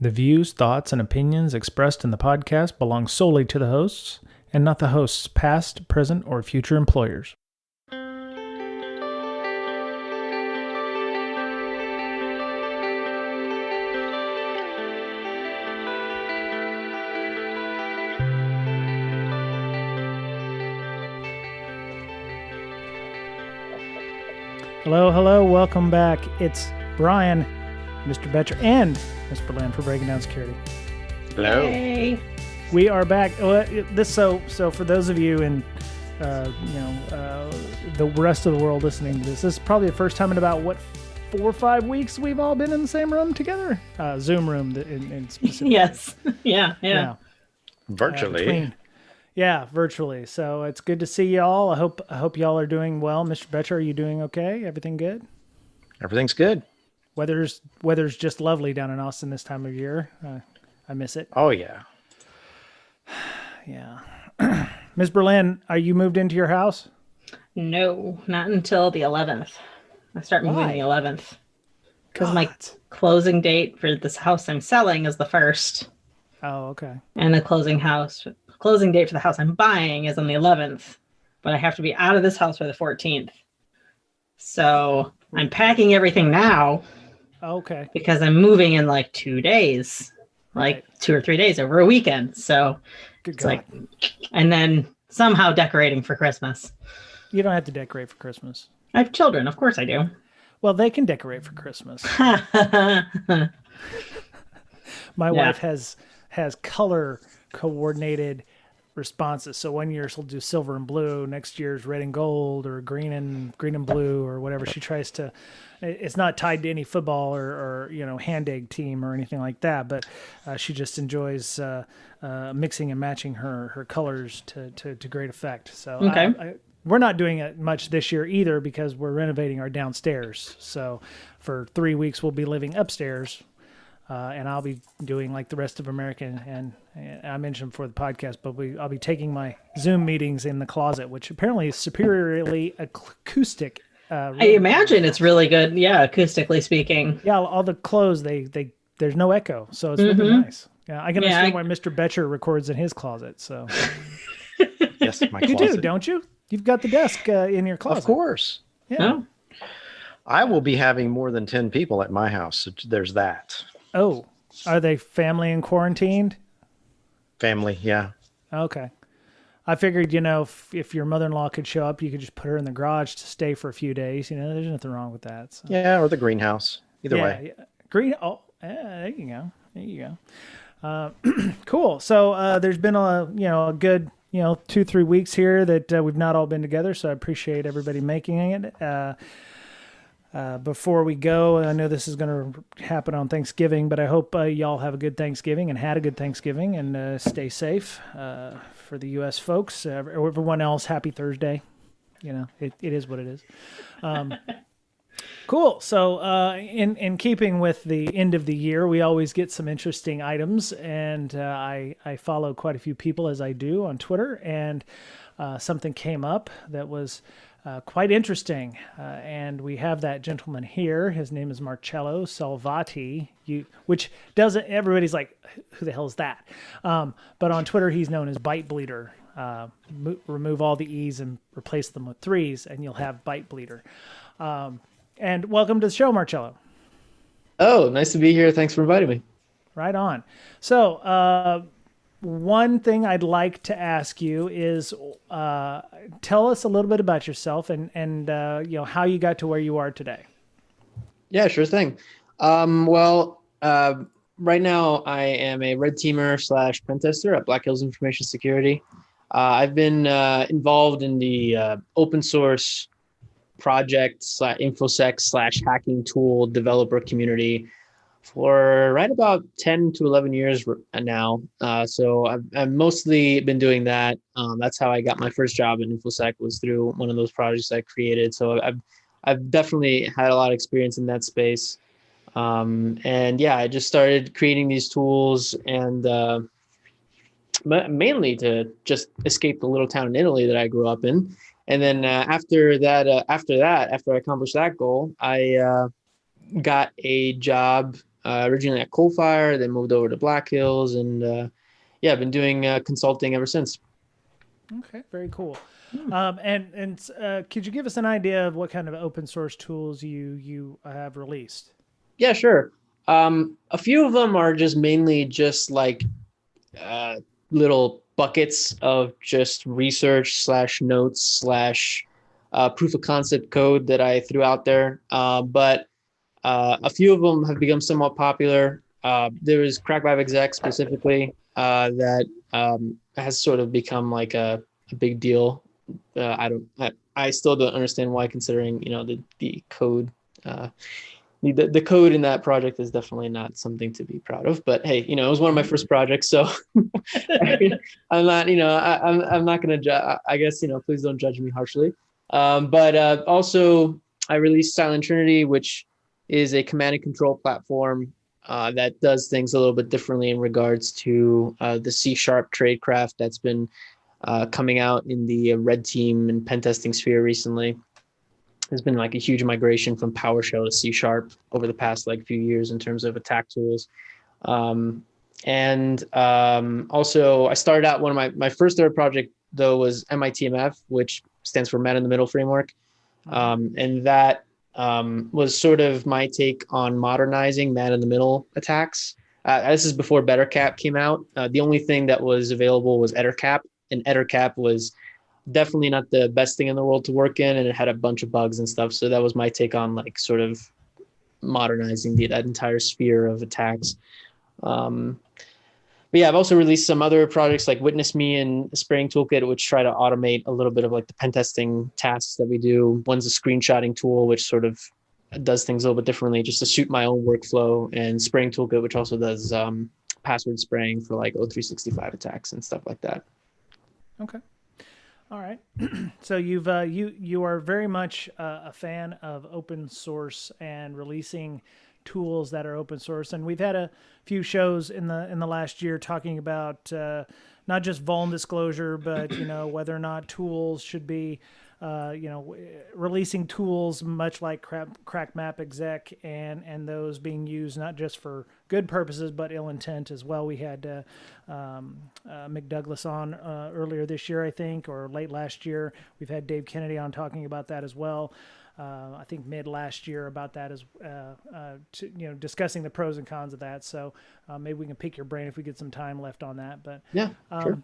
The views, thoughts, and opinions expressed in the podcast belong solely to the hosts and not the host's past, present, or future employers. Hello, welcome back. It's Brian, Mr. Betcher, and Mr. Berlin for Breaking Down Security. Hello. Hey. We are back. So for those of you in, the rest of the world listening to this is probably the first time in about 4 or 5 weeks we've all been in the same room together. Zoom room in specific. Yes. Yeah. Virtually. Virtually. So it's good to see y'all. I hope y'all are doing well. Mr. Betcher, are you doing okay? Everything good? Everything's good. Weather's just lovely down in Austin this time of year. I miss it. Oh, yeah. Yeah. Ms. Berlin, are you moved into your house? No, not until the 11th. I start moving the 11th. Because my God. closing date for this house I'm selling is the 1st. Oh, okay. And the closing date for the house I'm buying is on the 11th. But I have to be out of this house by the 14th. So I'm packing everything now. Okay. Because I'm moving in like 2 days. Like 2 or 3 days over a weekend. So Good it's God. like, and then somehow decorating for Christmas. You don't have to decorate for Christmas. I have children. Of course I do. Well, they can decorate for Christmas. My wife has color coordinated responses. So one year she'll do silver and blue, next year's red and gold, or green and blue, or whatever. She tries to. It's not tied to any football or hand egg team or anything like that, but she just enjoys mixing and matching her colors to great effect. So Okay. we're not doing it much this year either because we're renovating our downstairs. So for 3 weeks we'll be living upstairs. And I'll be doing like the rest of America, and I mentioned before the podcast, but I'll be taking my Zoom meetings in the closet, which apparently is superiorly acoustic. I imagine it's really good. Yeah, acoustically speaking. Yeah, all the clothes there's no echo, so it's really nice. Yeah, I can understand why Mr. Betcher records in his closet. So Yes, my you closet. do, don't you? You've got the desk in your closet. Of course. Yeah. Oh. I will be having more than 10 people at my house. So there's that. Oh, are they family and quarantined? Family, yeah. Okay. I figured, if your mother-in-law could show up, you could just put her in the garage to stay for a few days. There's nothing wrong with that. So. Yeah, or the greenhouse. Either way. Yeah. Green. Oh, there you go. Cool. So there's been a good 2-3 weeks here that we've not all been together. So I appreciate everybody making it. Before we go, I know this is going to happen on Thanksgiving, but I hope y'all have a good Thanksgiving and had a good Thanksgiving and stay safe for the U.S. folks. Everyone else, happy Thursday. It is what it is. Cool. So in keeping with the end of the year, we always get some interesting items, and I follow quite a few people as I do on Twitter, and something came up that was quite interesting, and we have that gentleman here. His name is Marcello Salvati, which doesn't, everybody's like, who the hell is that? But on Twitter, he's known as Bite Bleeder. Remove all the E's and replace them with 3's, and you'll have Bite Bleeder. And welcome to the show, Marcello. Oh, nice to be here. Thanks for inviting me. Right on. So, one thing I'd like to ask you is tell us a little bit about yourself and how you got to where you are today. Yeah, sure thing. Right now I am a red teamer / pen tester at Black Hills Information Security. I've been involved in the open source project infosec / hacking tool developer community for right about 10 to 11 years now. So I've mostly been doing that. That's how I got my first job in infosec, was through one of those projects I created. So I've definitely had a lot of experience in that space. I just started creating these tools and mainly to just escape the little town in Italy that I grew up in. And then after I accomplished that goal, I got a job originally at Coalfire, then moved over to Black Hills, and yeah, I've been doing consulting ever since. Okay, very cool. Could you give us an idea of what kind of open source tools you have released? Yeah, sure. A few of them are just mainly just like little buckets of just research slash notes slash proof of concept code that I threw out there. But a few of them have become somewhat popular. There is Brakesec specifically that has sort of become like a big deal. I still don't understand why, considering the code. The code in that project is definitely not something to be proud of, but hey, it was one of my first projects, so I'm not, I'm not going to judge. I guess, please don't judge me harshly. But also I released Silent Trinity, which is a command and control platform that does things a little bit differently in regards to the C# tradecraft that's been coming out in the red team and pen testing sphere recently. There's been like a huge migration from PowerShell to C# over the past few years in terms of attack tools. Also I started out, one of my first ever project though was MITMF, which stands for Man in the Middle Framework. And that was sort of my take on modernizing man in the middle attacks. This is before BetterCap came out. The only thing that was available was EtterCap, and EtterCap was definitely not the best thing in the world to work in, and it had a bunch of bugs and stuff. So that was my take on sort of modernizing that entire sphere of attacks. But yeah, I've also released some other projects like Witness Me and Spraying Toolkit, which try to automate a little bit of the pen testing tasks that we do. One's a screenshotting tool, which sort of does things a little bit differently just to suit my own workflow, and Spraying Toolkit, which also does password spraying for O365 attacks and stuff like that. Okay. All right. So you are very much a fan of open source and releasing tools that are open source, and we've had a few shows in the last year talking about not just vuln disclosure, but whether or not tools should be releasing tools much like Brakesec and those being used not just for good purposes but ill intent as well. We had Mick Douglas on earlier this year, I think, or late last year. We've had Dave Kennedy on talking about that as well. I think mid last year about that as discussing the pros and cons of that. So maybe we can pick your brain if we get some time left on that. But yeah, sure.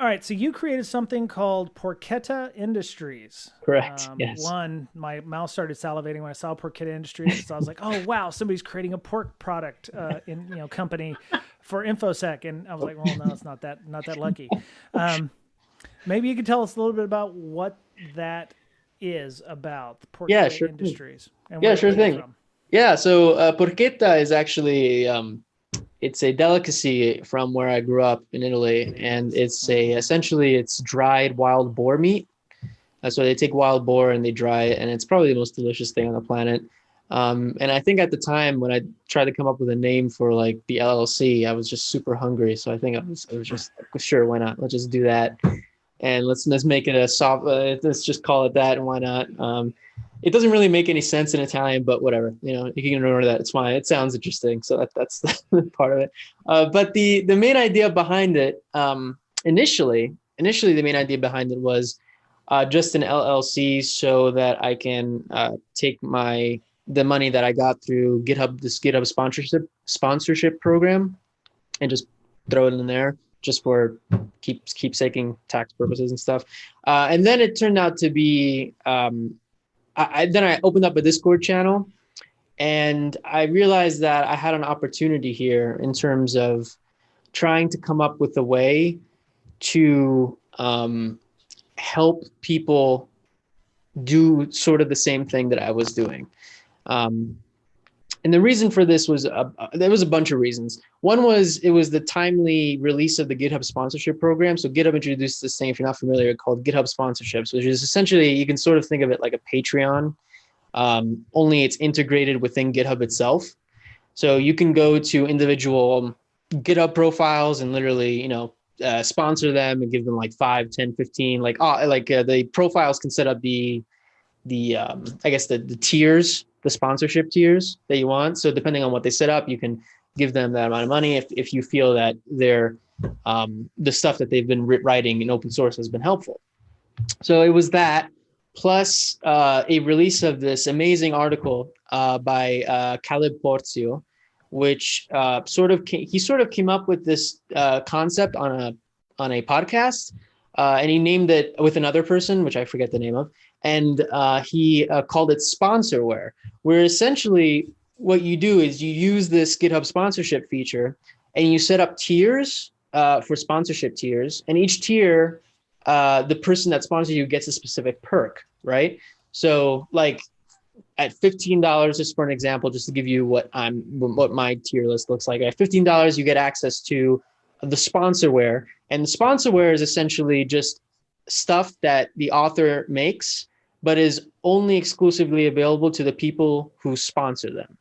All right, so you created something called Porchetta Industries. Correct. Yes. One, my mouth started salivating when I saw Porchetta Industries. So I was like, "Oh wow, somebody's creating a pork product company for infosec." And I was like, "Well, no, it's not that lucky." Maybe you could tell us a little bit about what that is about, the Porchetta Industries. And yeah, sure thing. From. Yeah, so porchetta is actually it's a delicacy from where I grew up in Italy, and essentially it's dried wild boar meat. So they take wild boar and they dry it, and it's probably the most delicious thing on the planet. And I think at the time when I tried to come up with a name for the LLC, I was just super hungry. So I think I was just sure, why not? Let's just do that, and let's make it a soft. Let's just call it that, and why not? It doesn't really make any sense in Italian, but whatever. You can ignore that. It's fine. It sounds interesting. So that's part of it. But the main idea behind it, initially, the main idea behind it was just an LLC so that I can take the money that I got through this GitHub sponsorship program, and just throw it in there just for keepsaking tax purposes and stuff. And then it turned out to be. Then I opened up a Discord channel, and I realized that I had an opportunity here in terms of trying to come up with a way to help people do sort of the same thing that I was doing. And the reason for this was there was a bunch of reasons. One was it was the timely release of the GitHub sponsorship program. So GitHub introduced this thing, if you're not familiar, called GitHub sponsorships, which is essentially, you can sort of think of it like a Patreon, only it's integrated within GitHub itself. So you can go to individual GitHub profiles and literally, sponsor them and give them 5, 10, 15, the profiles can set up the tiers the sponsorship tiers that you want. So depending on what they set up, you can give them that amount of money if you feel that their the stuff that they've been writing in open source has been helpful. So it was that, plus a release of this amazing article by Caleb Porzio, which he sort of came up with this concept on a podcast, and he named it with another person, which I forget the name of, and he called it sponsorware, where essentially what you do is you use this GitHub sponsorship feature and you set up tiers for sponsorship tiers, and each tier, the person that sponsors you gets a specific perk, right? So like at $15, just for an example, just to give you what my tier list looks like, at $15, you get access to the sponsorware, and the sponsorware is essentially just stuff that the author makes, but is only exclusively available to the people who sponsor them.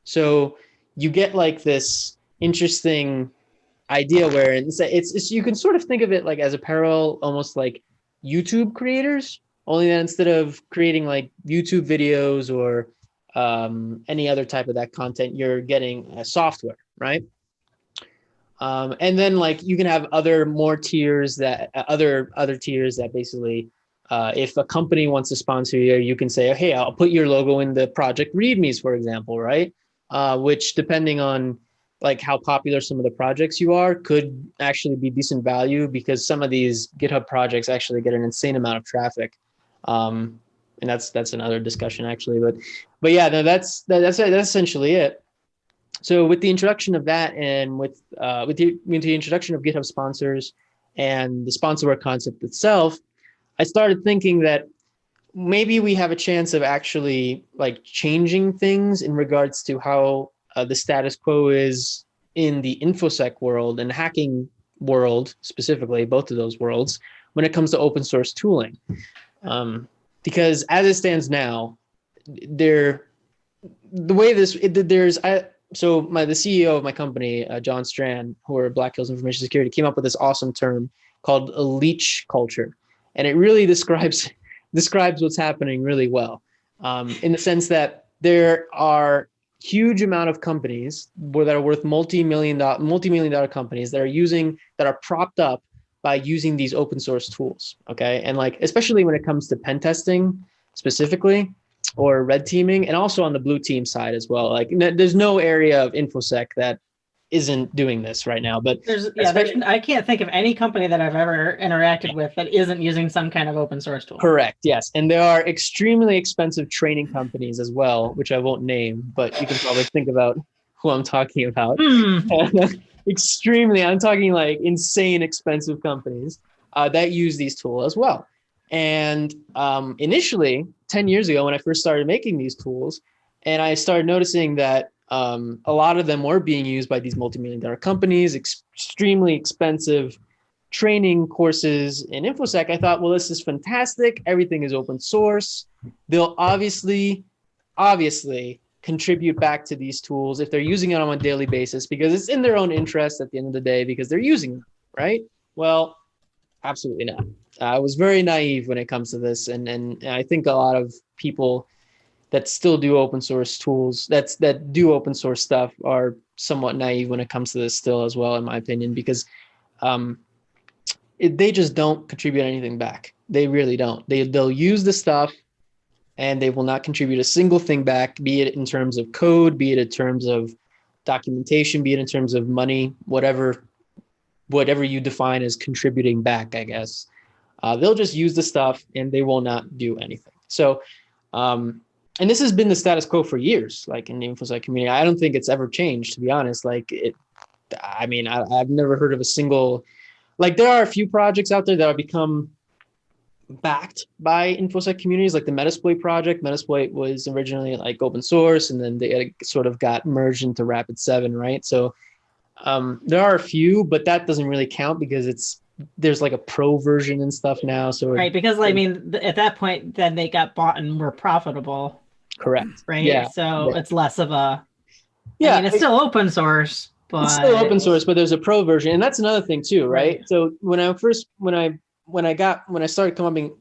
So you get like this interesting idea where it's you can sort of think of it like as a parallel, almost like YouTube creators, only that instead of creating like YouTube videos or any other type of that content, you're getting software, right? And then like you can have other tiers that basically if a company wants to sponsor you, you can say, hey, I'll put your logo in the project readmes, for example, right? Which depending on like how popular some of the projects you are could actually be decent value, because some of these GitHub projects actually get an insane amount of traffic. And that's another discussion actually, but yeah, no, that's essentially it. So with the introduction of that, and with the introduction of GitHub sponsors and the sponsorware concept itself, I started thinking that maybe we have a chance of actually like changing things in regards to how the status quo is in the infosec world and hacking world, specifically both of those worlds, when it comes to open source tooling. Because as it stands now, the CEO of my company, John Strand, who are Black Hills Information Security, came up with this awesome term called a leech culture. And it really describes what's happening really well, in the sense that there are huge amount of companies that are worth multi-million dollar companies that are propped up by using these open source tools. Okay. And like, especially when it comes to pen testing specifically, or red teaming, and also on the blue team side as well. Like there's no area of infosec that isn't doing this right now, but I can't think of any company that I've ever interacted with that isn't using some kind of open source tool. Correct. Yes. And there are extremely expensive training companies as well, which I won't name, but you can probably think about who I'm talking about. I'm talking like insane expensive companies that use these tools as well. And initially 10 years ago, when I first started making these tools, and I started noticing that a lot of them were being used by these multi-million-dollar companies, extremely expensive training courses in infosec, I thought, well, this is fantastic. Everything is open source. They'll obviously contribute back to these tools if they're using it on a daily basis, because it's in their own interest at the end of the day, because they're using them, right? Well, absolutely not. I was very naive when it comes to this, and I think a lot of people that still do open source tools, that do open source stuff, are somewhat naive when it comes to this still as well, in my opinion, because they just don't contribute anything back. They really don't. They'll use the stuff and they will not contribute a single thing back, be it in terms of code, be it in terms of documentation, be it in terms of money, whatever you define as contributing back, I guess. They'll just use the stuff and they will not do anything. So, and this has been the status quo for years, like in the InfoSec community. I don't think it's ever changed, to be honest. I've never heard of a single, like there are a few projects out there that have become backed by InfoSec communities, like the Metasploit project. Metasploit was originally like open source, and then they sort of got merged into Rapid7, right? So there are a few, but that doesn't really count because there's like a pro version and stuff now. So right, because at that point, then they got bought and were profitable. Correct. Right. Yeah. So it's less of a. Yeah. I mean, it's still open source, but it's still open source, but there's a pro version, and that's another thing too, right? So when I started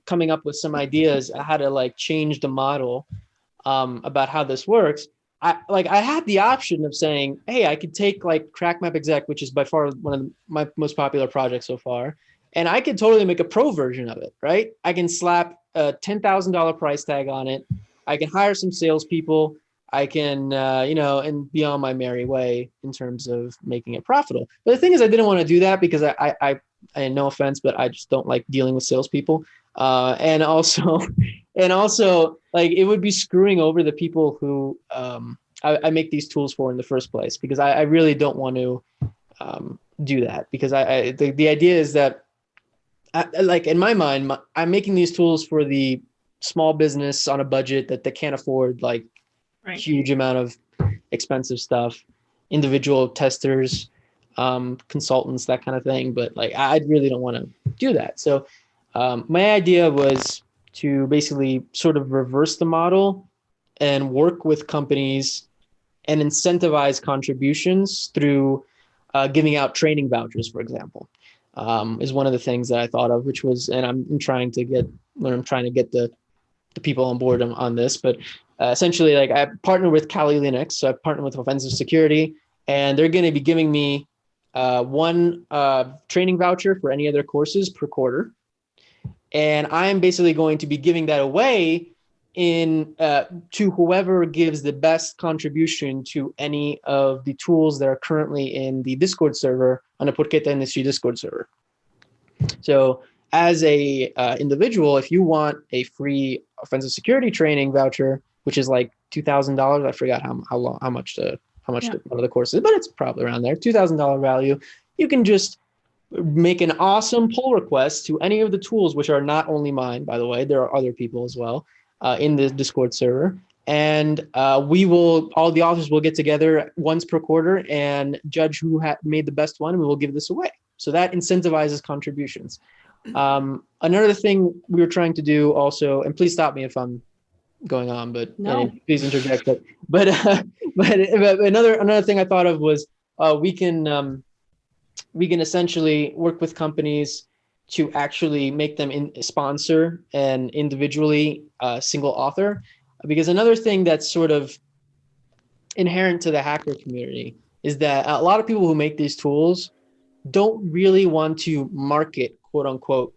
coming up with some ideas, I had to like change the model about how this works, I had the option of saying, hey, I could take like CrackMap Exec, which is by far one of my most popular projects so far, and I could totally make a pro version of it, right? I can slap a $10,000 price tag on it. I can hire some salespeople. I can, and be on my merry way in terms of making it profitable. But the thing is, I didn't want to do that because I no offense, but I just don't like dealing with salespeople. And also, like it would be screwing over the people who I make these tools for in the first place, because I really don't want to do that, because the idea is that like in my mind, I'm making these tools for the small business on a budget that they can't afford like huge amount of expensive stuff, individual testers, consultants, that kind of thing. But like, I really don't want to do that. So my idea was to basically sort of reverse the model and work with companies and incentivize contributions through giving out training vouchers, for example, is one of the things that I thought of, which was, and I'm trying to get the people on board on this, but essentially, like I partnered with Kali Linux, so I partnered with Offensive Security, and they're going to be giving me one training voucher for any of their courses per quarter, and I'm basically going to be giving that away to whoever gives the best contribution to any of the tools that are currently in the Discord server, on the Porchetta Industry Discord server. So as a individual, if you want a free offensive security training voucher, which is like $2,000, I forgot how much one of the courses, but it's probably around there, $2,000 value. You can just make an awesome pull request to any of the tools, which are not only mine, by the way. There are other people as well in the Discord server, and all the authors will get together once per quarter and judge who made the best one, and we will give this away. So that incentivizes contributions. Another thing we were trying to do also, and please stop me if I'm going on, but no. Please interject. But another thing I thought of was we can essentially work with companies to actually make them sponsor and individually single author, because another thing that's sort of inherent to the hacker community is that a lot of people who make these tools don't really want to market, quote unquote,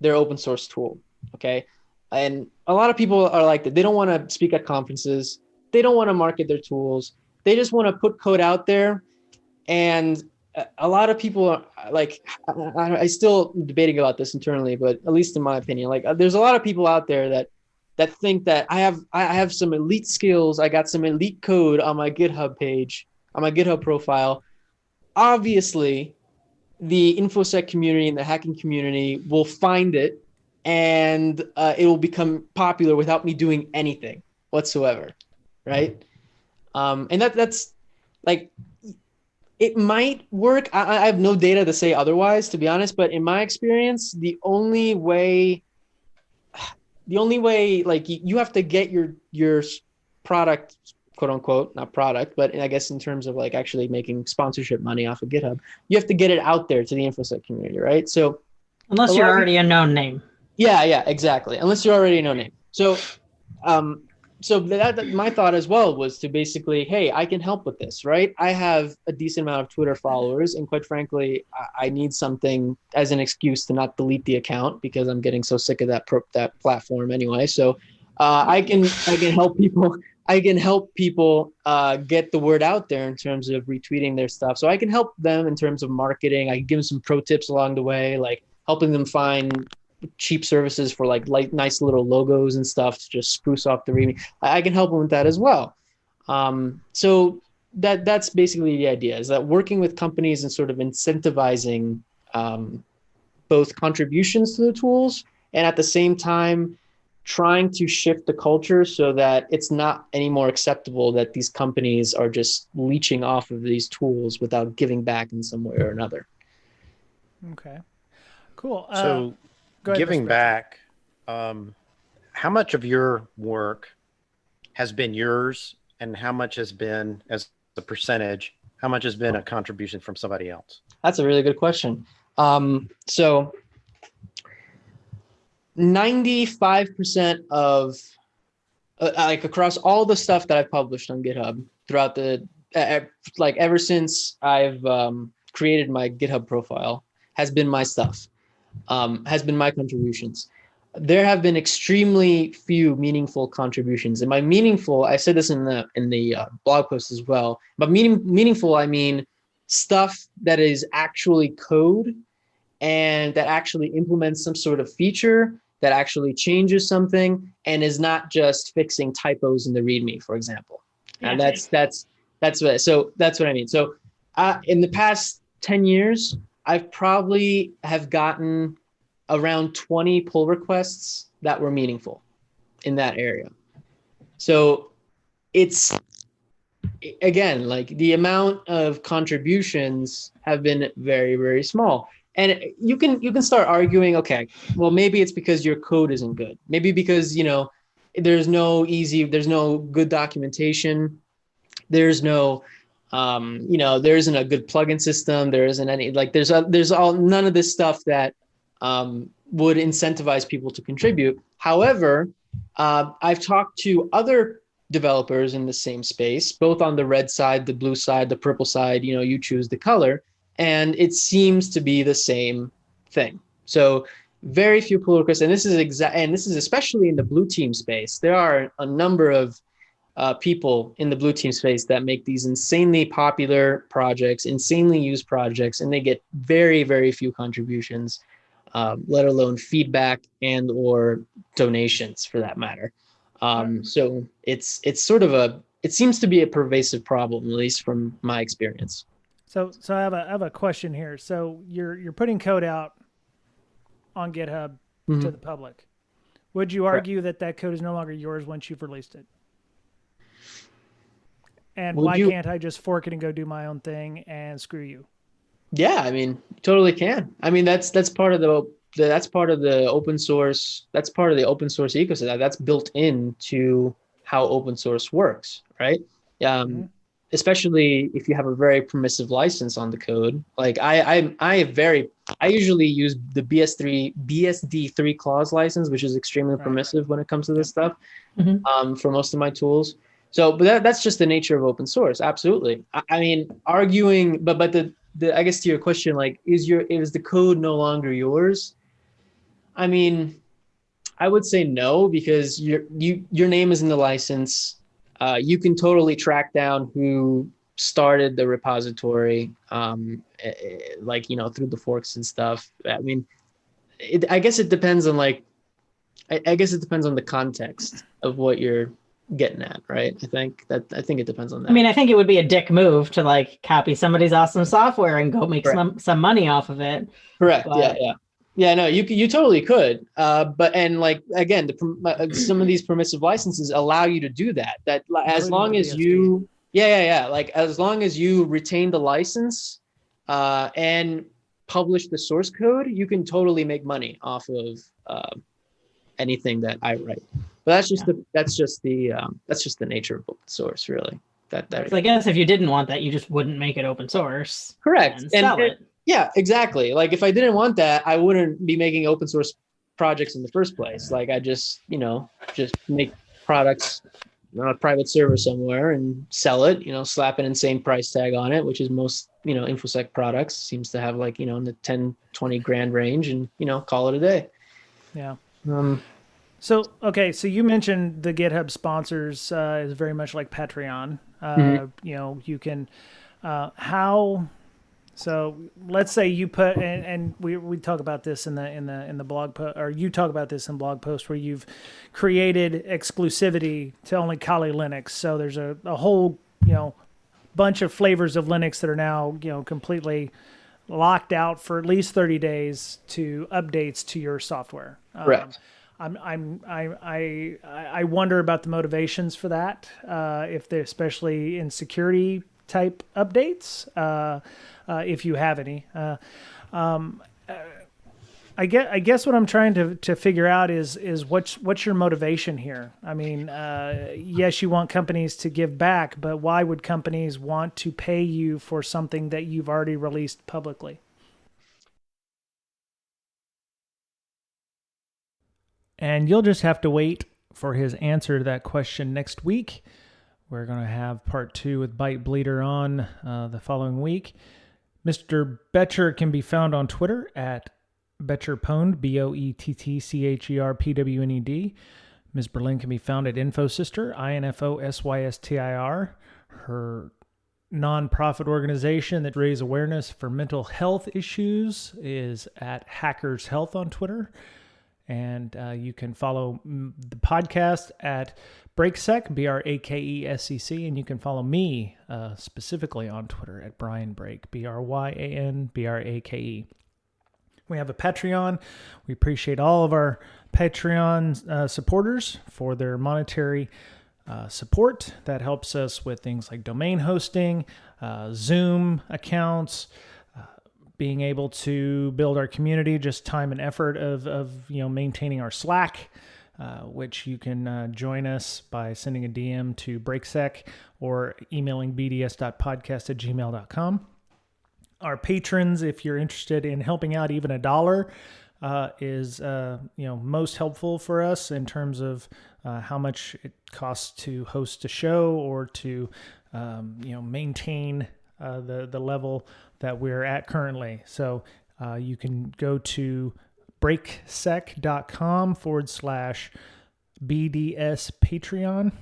their open source tool. Okay. And a lot of people are like that. They don't want to speak at conferences. They don't want to market their tools. They just want to put code out there. And a lot of people are like, I still debating about this internally, but at least in my opinion, like there's a lot of people out there that think that I have some elite skills. I got some elite code on my GitHub page, on my GitHub profile. Obviously, the infosec community and the hacking community will find it, and it will become popular without me doing anything whatsoever, right? And that's like, it might work. I have no data to say otherwise, to be honest, but in my experience, the only way like you have to get your product, quote unquote, not product, but I guess in terms of like actually making sponsorship money off of GitHub, you have to get it out there to the infosec community, right? So unless you're already a known name. Yeah, exactly. Unless you're already a known name. So that my thought as well was to basically, hey, I can help with this, right? I have a decent amount of Twitter followers, and quite frankly, I need something as an excuse to not delete the account because I'm getting so sick of that platform anyway. So I can help people. I can help people get the word out there in terms of retweeting their stuff. So I can help them in terms of marketing. I can give them some pro tips along the way, like helping them find cheap services for like nice little logos and stuff to just spruce up the reading. I can help them with that as well. So that's basically the idea, is that working with companies and sort of incentivizing both contributions to the tools, and at the same time trying to shift the culture so that it's not anymore acceptable that these companies are just leeching off of these tools without giving back in some way or another. Okay, cool. So go ahead, giving Mr. back, how much of your work has been yours, and how much has been, as a percentage, how much has been a contribution from somebody else? That's a really good question. So 95% of like across all the stuff that I've published on GitHub throughout the like ever since I've created my GitHub profile has been my stuff, has been my contributions. There have been extremely few meaningful contributions, and by meaningful, I said this in the blog post as well. But meaningful, I mean stuff that is actually code and that actually implements some sort of feature that actually changes something and is not just fixing typos in the README, for example. And that's what I mean. So in the past 10 years, I've probably have gotten around 20 pull requests that were meaningful in that area. So it's, again, like the amount of contributions have been very, very small. And you can start arguing, okay, well, maybe it's because your code isn't good. Maybe because, there's no good documentation. There's no, there isn't a good plugin system. There isn't any, like, there's none of this stuff that would incentivize people to contribute. However, I've talked to other developers in the same space, both on the red side, the blue side, the purple side, you choose the color, and it seems to be the same thing. So very few pull requests, and this is especially in the blue team space. There are a number of people in the blue team space that make these insanely popular projects, insanely used projects, and they get very, very few contributions, let alone feedback and or donations for that matter. So it's sort of it seems to be a pervasive problem, at least from my experience. So I have a question here. So you're putting code out on GitHub to the public. Would you argue that code is no longer yours once you've released it? And why can't I just fork it and go do my own thing and screw you? Yeah, I mean, totally can. I mean, that's part of the open source. That's part of the open source ecosystem. That's built into how open source works, right? Especially if you have a very permissive license on the code. Like I usually use the BSD3 clause license, which is extremely permissive when it comes to this stuff, for most of my tools. So, but that's just the nature of open source. Absolutely. I mean, arguing, but the I guess to your question, like, is the code no longer yours? I mean, I would say no, because your name is in the license. You can totally track down who started the repository, like, through the forks and stuff. I mean, I guess it depends on I guess it depends on the context of what you're getting at, right? I think it depends on that. I mean, I think it would be a dick move to copy somebody's awesome software and go make some money off of it. Correct. But... Yeah. No, you totally could. But again, some of these permissive licenses allow you to do that. That as long as you, like as long as you retain the license, and publish the source code, you can totally make money off of anything that I write. But that's just the nature of open source, really. So I guess if you didn't want that, you just wouldn't make it open source. Correct. And sell it. Yeah, exactly. Like if I didn't want that, I wouldn't be making open source projects in the first place. Like I just make products on a private server somewhere and sell it, slap an insane price tag on it, which is most, infosec products seems to have in the 10, 20 grand range, and, call it a day. Yeah. So you mentioned the GitHub sponsors is very much like Patreon. You can so let's say you put and we talk about this in the blog post, or you talk about this in blog post, where you've created exclusivity to only Kali Linux. So there's a whole bunch of flavors of Linux that are now completely locked out for at least 30 days to updates to your software. Correct. I wonder about the motivations for that, if they're especially in security type updates, if you have any. I guess what I'm trying to figure out is what's your motivation here? I mean, yes, you want companies to give back, but why would companies want to pay you for something that you've already released publicly? And you'll just have to wait for his answer to that question next week. We're going to have part 2 with Bite Bleeder on the following week. Mr. Betcher can be found on Twitter at BetcherPwned, BOETTCHERPWNED. Ms. Berlin can be found at InfoSyster, INFOSYSTIR. Her nonprofit organization that raises awareness for mental health issues is at Hackers Health on Twitter. And you can follow the podcast at Brakesec, BRAKESEC, and you can follow me specifically on Twitter at Brian Brake, BRYANBRAKE. We have a Patreon. We appreciate all of our Patreon supporters for their monetary support. That helps us with things like domain hosting, Zoom accounts, being able to build our community, just time and effort of maintaining our Slack, which you can join us by sending a DM to Brakesec or emailing bds.podcast@gmail.com. Our patrons, if you're interested in helping out, even $1 is most helpful for us in terms of how much it costs to host a show or to maintain the level that we're at currently. So you can go to brakesec.com/BDS Patreon,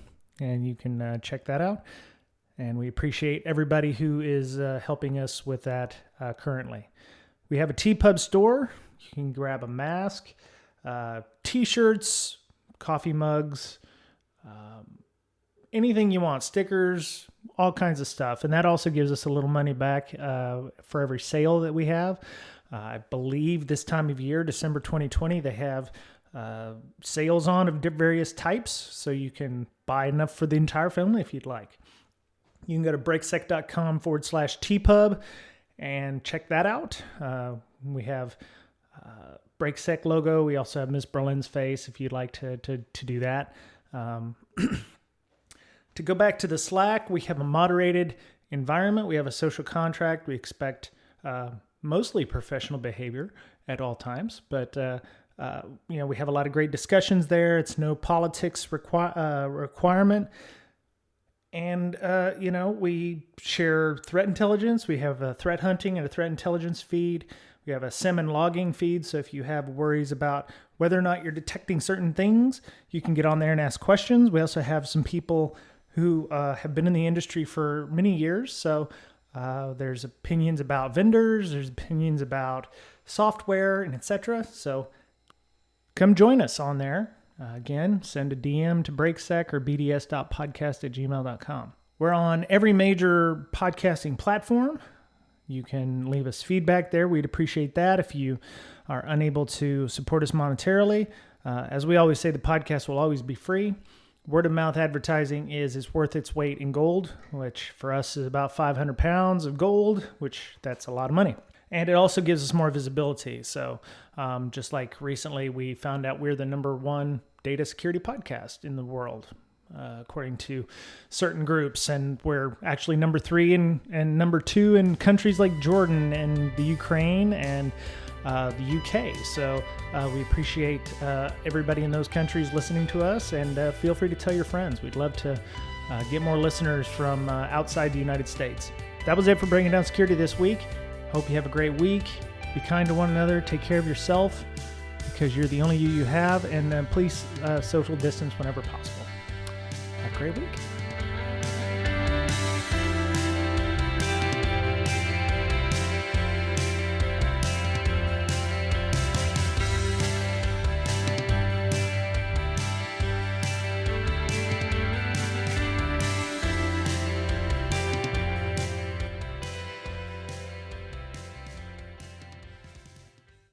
and you can check that out. And we appreciate everybody who is helping us with that currently. We have a TPub store. You can grab a mask, t-shirts, coffee mugs, anything you want, stickers, all kinds of stuff. And that also gives us a little money back for every sale that we have. I believe this time of year, December 2020, they have sales on of various types. So you can buy enough for the entire family if you'd like. You can go to brakesec.com/tpub and check that out. We have Brakesec logo. We also have Ms. Berlin's face if you'd like to do that. To go back to the Slack, we have a moderated environment. We have a social contract. We expect mostly professional behavior at all times, but we have a lot of great discussions there. It's no politics requirement. And, we share threat intelligence. We have a threat hunting and a threat intelligence feed. We have a SIM and logging feed. So if you have worries about whether or not you're detecting certain things, you can get on there and ask questions. We also have some people who have been in the industry for many years. So there's opinions about vendors, there's opinions about software, and etc. So come join us on there. Again, send a DM to Brakesec or bds.podcast@gmail.com. We're on every major podcasting platform. You can leave us feedback there. We'd appreciate that. If you are unable to support us monetarily, as we always say, the podcast will always be free. Word of mouth advertising is worth its weight in gold, which for us is about 500 pounds of gold, which that's a lot of money. And it also gives us more visibility. So just like recently, we found out we're the #1 data security podcast in the world, according to certain groups. And we're actually #3 and #2 in countries like Jordan and the Ukraine and the UK. So we appreciate everybody in those countries listening to us, and feel free to tell your friends. We'd love to get more listeners from outside the United States. That was it for Bringing Down Security this week. Hope you have a great week. Be kind to one another. Take care of yourself, because you're the only you have, and please social distance whenever possible. Have a great week.